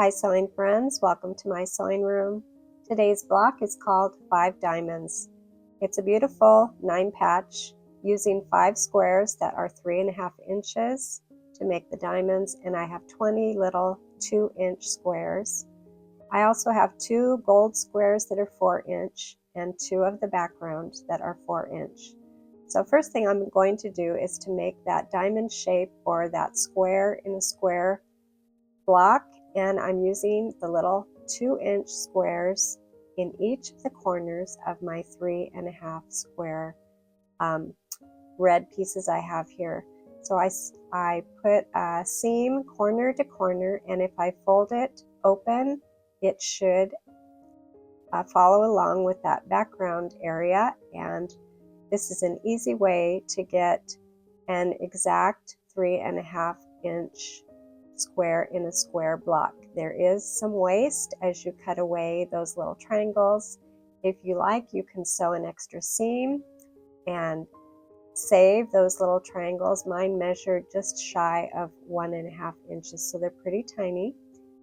Hi sewing friends, welcome to my sewing room. Today's block is called 5 Diamonds. It's a beautiful 9-patch using 5 squares that are 3.5 inches to make the diamonds, and I have 20 little 2-inch squares. I also have 2 gold squares that are 4-inch and 2 of the background that are 4-inch. So first thing I'm going to do is to make that diamond shape or that square in a square block, and I'm using the little 2-inch squares in each of the corners of my 3.5 square red pieces I have here. So I put a seam corner to corner, and if I fold it open, it should follow along with that background area, and this is an easy way to get an exact 3.5 inch square in a square block. There is some waste as you cut away those little triangles. If you like, you can sew an extra seam and save those little triangles. Mine measured just shy of 1.5 inches, so they're pretty tiny.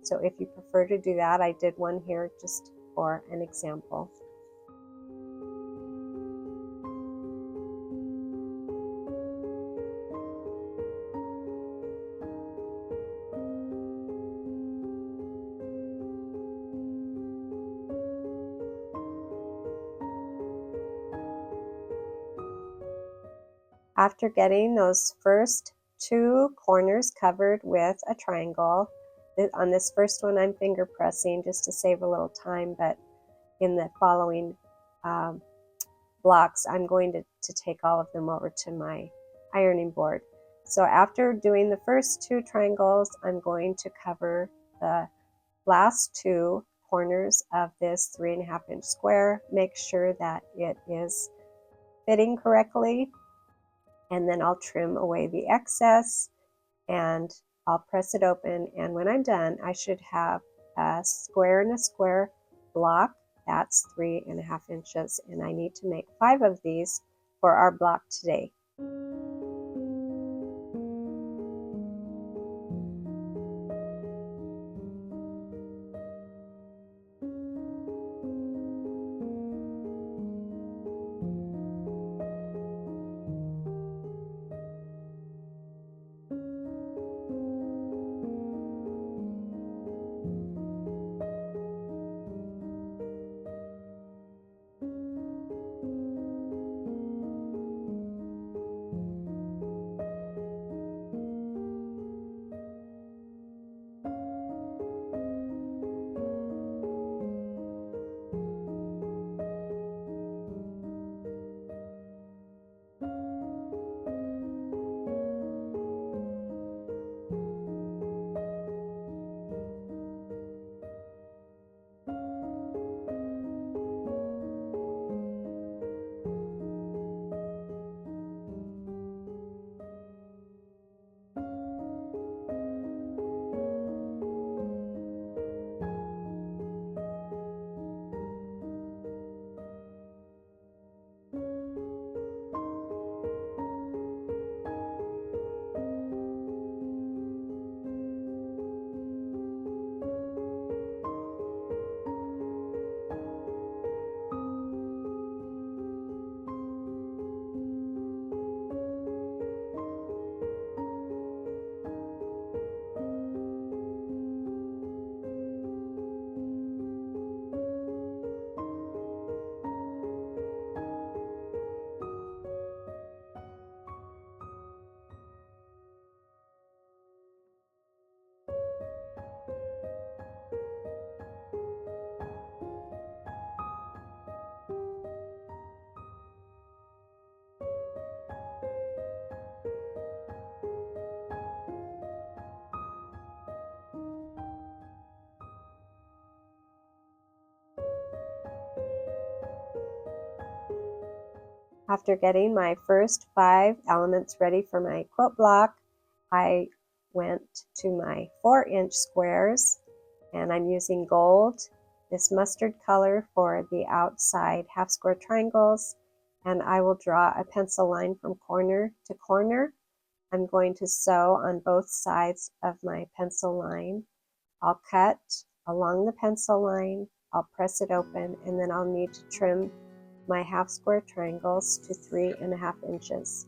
So if you prefer to do that, I did one here just for an example. After getting those first 2 corners covered with a triangle, on this first one I'm finger pressing just to save a little time, but in the following blocks I'm going to take all of them over to my ironing board. So after doing the first 2 triangles, I'm going to cover the last 2 corners of this 3.5 inch square. Make sure that it is fitting correctly, and then I'll trim away the excess and I'll press it open, and when I'm done I should have a square in a square block that's 3.5 inches, and I need to make 5 of these for our block today. After getting my first 5 elements ready for my quilt block, I went to my 4-inch squares, and I'm using gold, this mustard color, for the outside half square triangles, and I will draw a pencil line from corner to corner. I'm going to sew on both sides of my pencil line, I'll cut along the pencil line, I'll press it open, and then I'll need to trim my half square triangles to 3.5 inches.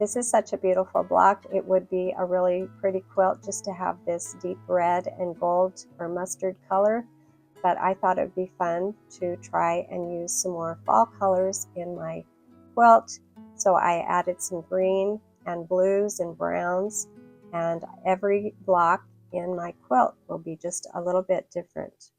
This is such a beautiful block. It would be a really pretty quilt just to have this deep red and gold or mustard color, but I thought it would be fun to try and use some more fall colors in my quilt. So I added some green and blues and browns, and every block in my quilt will be just a little bit different.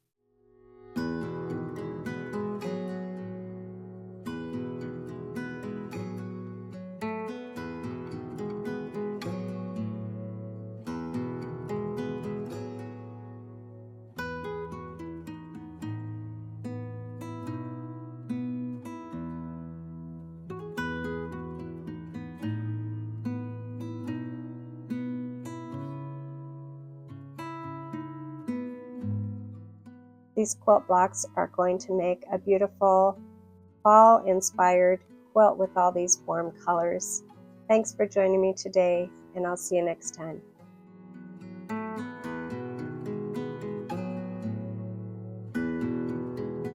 These quilt blocks are going to make a beautiful fall-inspired quilt with all these warm colors. Thanks for joining me today, and I'll see you next time.